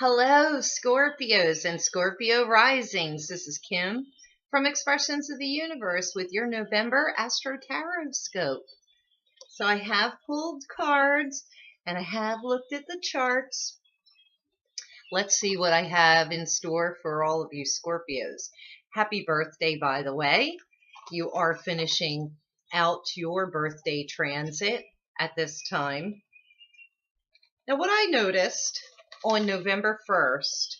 Hello, Scorpios and Scorpio risings. This is Kim from Expressions of the Universe with your November AstroTarot-Scope. So I have pulled cards and I have looked at the charts. Let's see what I have in store for all of you Scorpios. Happy birthday, by the way. You are finishing out your birthday transit at this time. Now, what I noticed on November 1st,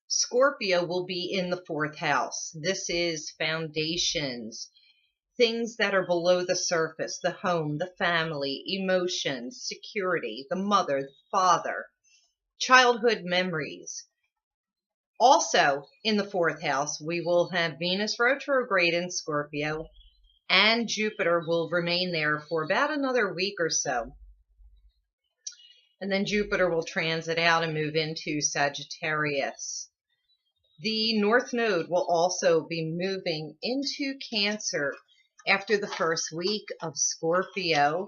Scorpio will be in the 4th house. This is foundations, things that are below the surface, the home, the family, emotions, security, the mother, the father, childhood memories. Also in the 4th house, we will have Venus retrograde in Scorpio, and Jupiter will remain there for about another week or so. And then Jupiter will transit out and move into Sagittarius. The North Node will also be moving into Cancer after the first week of Scorpio,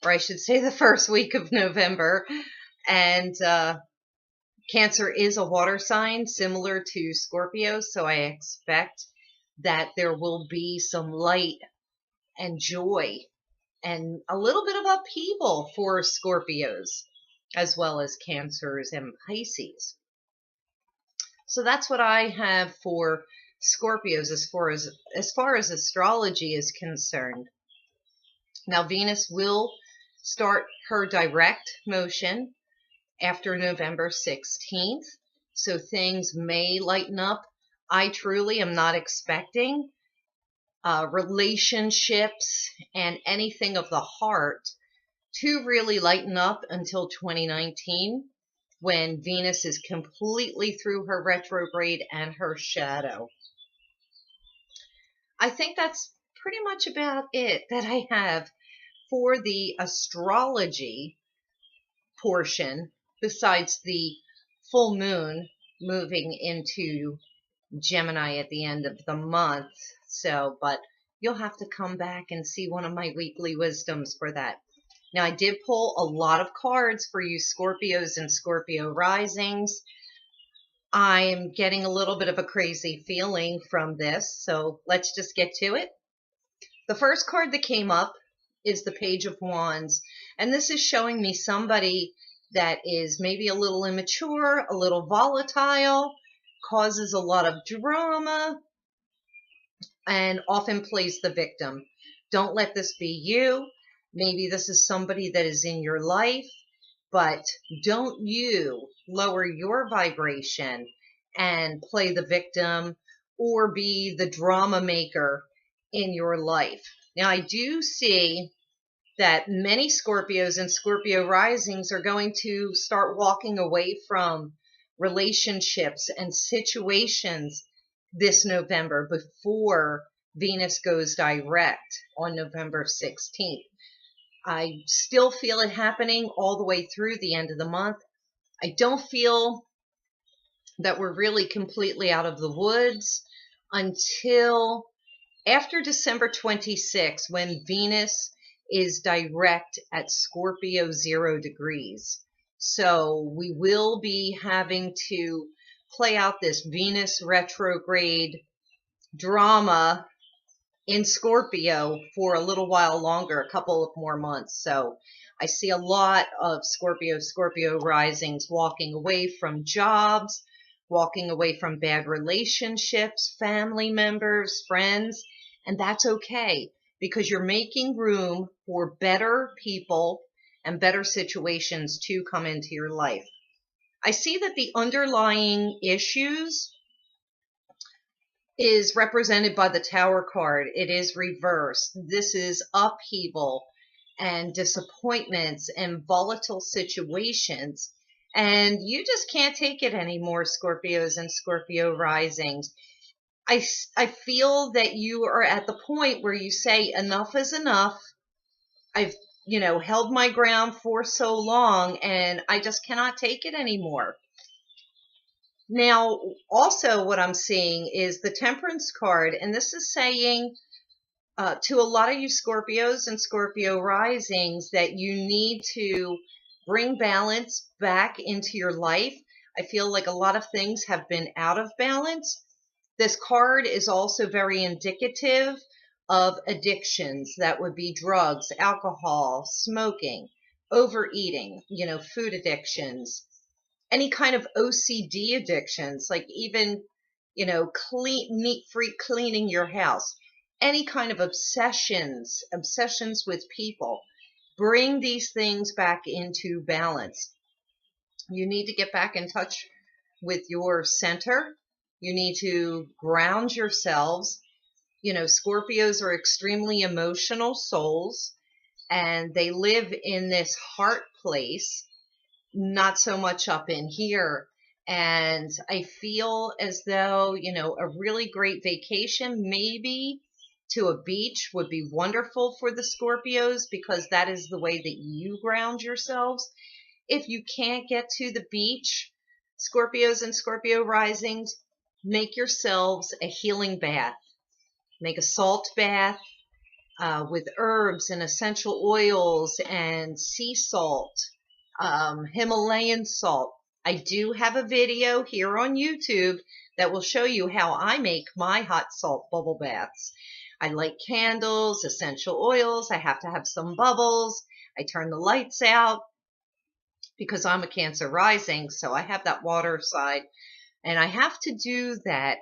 or I should say the first week of November. And Cancer is a water sign similar to Scorpio, so I expect that there will be some light and joy and a little bit of upheaval for Scorpios, as well as Cancers and Pisces. So that's what I have for Scorpios as far as astrology is concerned. Now, Venus will start her direct motion after November 16th, so things may lighten up. I truly am not expecting relationships and anything of the heart to really lighten up until 2019, when Venus is completely through her retrograde and her shadow. I think that's pretty much about it that I have for the astrology portion, besides the full moon moving into Gemini at the end of the month. But you'll have to come back and see one of my weekly wisdoms for that. Now, I did pull a lot of cards for you Scorpios and Scorpio risings. I'm getting a little bit of a crazy feeling from this, so let's just get to it. The first card that came up is the Page of Wands, and this is showing me somebody that is maybe a little immature, a little volatile, causes a lot of drama, and often plays the victim. Don't let this be you. Maybe this is somebody that is in your life, but don't you lower your vibration and play the victim or be the drama maker in your life. Now, I do see that many Scorpios and Scorpio risings are going to start walking away from relationships and situations this November before Venus goes direct on November 16th. I still feel it happening all the way through the end of the month. I don't feel that we're really completely out of the woods until after December 26th, when Venus is direct at Scorpio 0 degrees. So we will be having to play out this Venus retrograde drama in Scorpio for a little while longer, a couple of more months. So I see a lot of Scorpio risings walking away from jobs, walking away from bad relationships, family members, friends, and that's okay, because you're making room for better people and better situations to come into your life. I see that the underlying issues is represented by the Tower card. It is reversed. This is upheaval and disappointments and volatile situations. And you just can't take it anymore, Scorpios and Scorpio risings. I feel that you are at the point where you say enough is enough. I've, held my ground for so long and I just cannot take it anymore. Now, also what I'm seeing is the Temperance card, and this is saying to a lot of you Scorpios and Scorpio risings that you need to Bring balance back into your life. I feel like a lot of things have been out of balance. This card is also very indicative of addictions. That would be drugs, alcohol, smoking, overeating, food addictions, any kind of OCD addictions, like even, neat freak cleaning your house, any kind of obsessions with people. Bring these things back into balance. You need to get back in touch with your center. You need to ground yourselves. Scorpios are extremely emotional souls, and they live in this heart place, not so much up in here. And I feel as though, a really great vacation, maybe to a beach, would be wonderful for the Scorpios, because that is the way that you ground yourselves. If you can't get to the beach, Scorpios and Scorpio risings, make yourselves a healing bath. Make a salt bath with herbs and essential oils and sea salt, Himalayan salt. I do have a video here on YouTube that will show you how I make my hot salt bubble baths. I light candles, essential oils. I have to have some bubbles. I turn the lights out because I'm a Cancer rising, so I have that water side. And I have to do that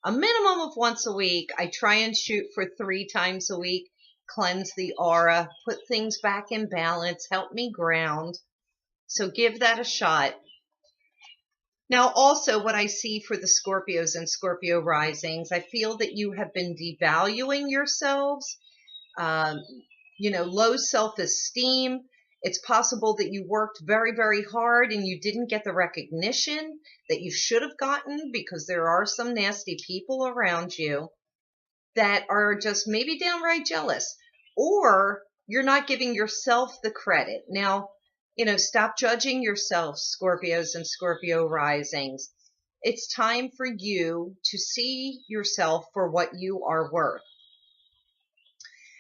a minimum of once a week. I try and shoot for 3 times a week. Cleanse the aura, put things back in balance, help me ground. So give that a shot. Now, also what I see for the Scorpios and Scorpio risings, I feel that you have been devaluing yourselves, low self-esteem. It's possible that you worked very, very hard and you didn't get the recognition that you should have gotten, because there are some nasty people around you that are just maybe downright jealous, or you're not giving yourself the credit. Now, stop judging yourself, Scorpios and Scorpio risings. It's time for you to see yourself for what you are worth.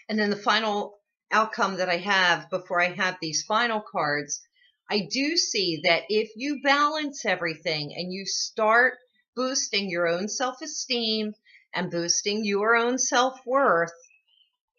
And then the final outcome that I have before I have these final cards, I do see that if you balance everything and you start boosting your own self-esteem and boosting your own self-worth,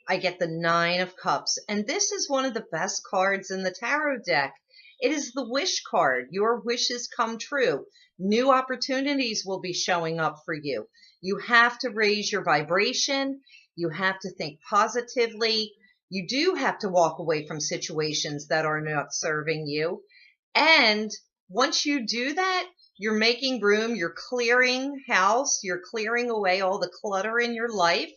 I get the 9 of Cups. And this is one of the best cards in the tarot deck. It is the wish card. Your wishes come true. New opportunities will be showing up for you. You have to raise your vibration. You have to think positively. You do have to walk away from situations that are not serving you. And once you do that, you're making room, you're clearing house, you're clearing away all the clutter in your life.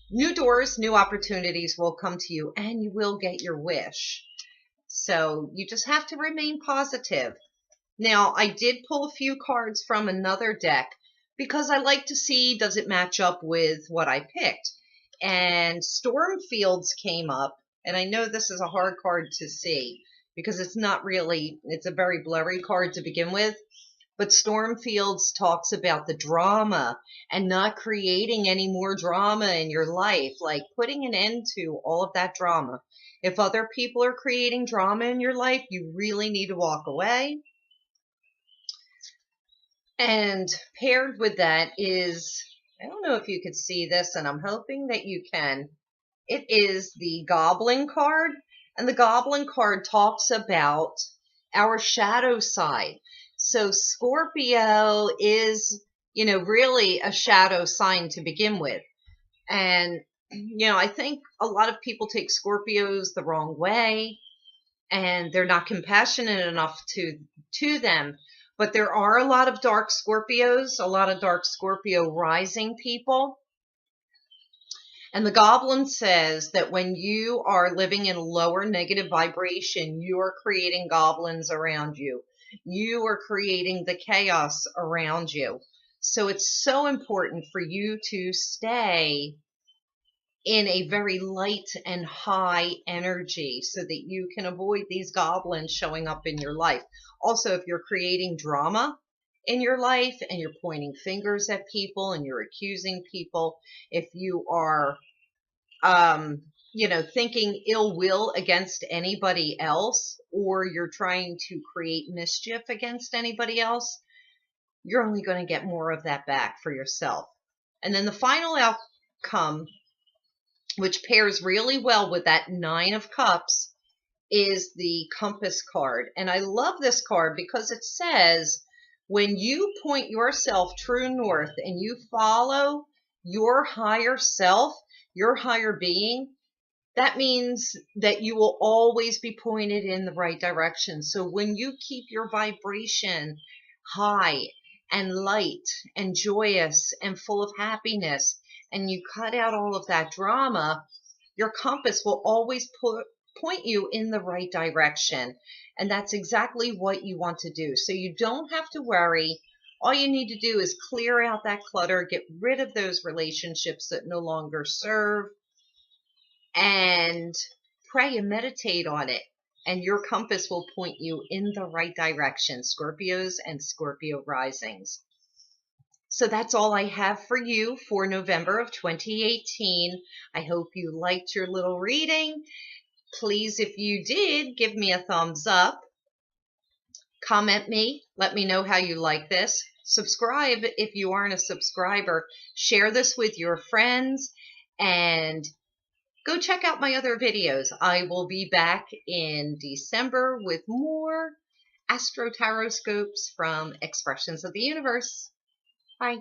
New doors, new opportunities will come to you, and you will get your wish. So you just have to remain positive. Now, I did pull a few cards from another deck because I like to see, does it match up with what I picked? And Storm Fields came up, and I know this is a hard card to see because it's not really, it's a very blurry card to begin with. But Storm Fields talks about the drama and not creating any more drama in your life, like putting an end to all of that drama. If other people are creating drama in your life, you really need to walk away. And paired with that is, I don't know if you could see this, and I'm hoping that you can. It is the Goblin card, and the Goblin card talks about our shadow side. So Scorpio is, really a shadow sign to begin with. And, I think a lot of people take Scorpios the wrong way, and they're not compassionate enough to them. But there are a lot of dark Scorpios, a lot of dark Scorpio rising people. And the Goblin says that when you are living in lower negative vibration, you are creating goblins around you. You are creating the chaos around you. So it's so important for you to stay in a very light and high energy so that you can avoid these goblins showing up in your life. Also, if you're creating drama in your life and you're pointing fingers at people and you're accusing people, if you are, thinking ill will against anybody else, or you're trying to create mischief against anybody else, you're only going to get more of that back for yourself. And then the final outcome, which pairs really well with that Nine of Cups, is the Compass card. And I love this card because it says, when you point yourself true north and you follow your higher self, your higher being, that means that you will always be pointed in the right direction. So when you keep your vibration high and light and joyous and full of happiness, and you cut out all of that drama, your compass will always point you in the right direction. And that's exactly what you want to do. So you don't have to worry. All you need to do is clear out that clutter, get rid of those relationships that no longer serve, and pray and meditate on it. And your compass will point you in the right direction, Scorpios and Scorpio risings. So that's all I have for you for November of 2018. I hope you liked your little reading. Please, if you did, give me a thumbs up. Comment me. Let me know how you like this. Subscribe if you aren't a subscriber. Share this with your friends. And go check out my other videos. I will be back in December with more Astro Tarot Scopes from Expressions of the Universe. Bye.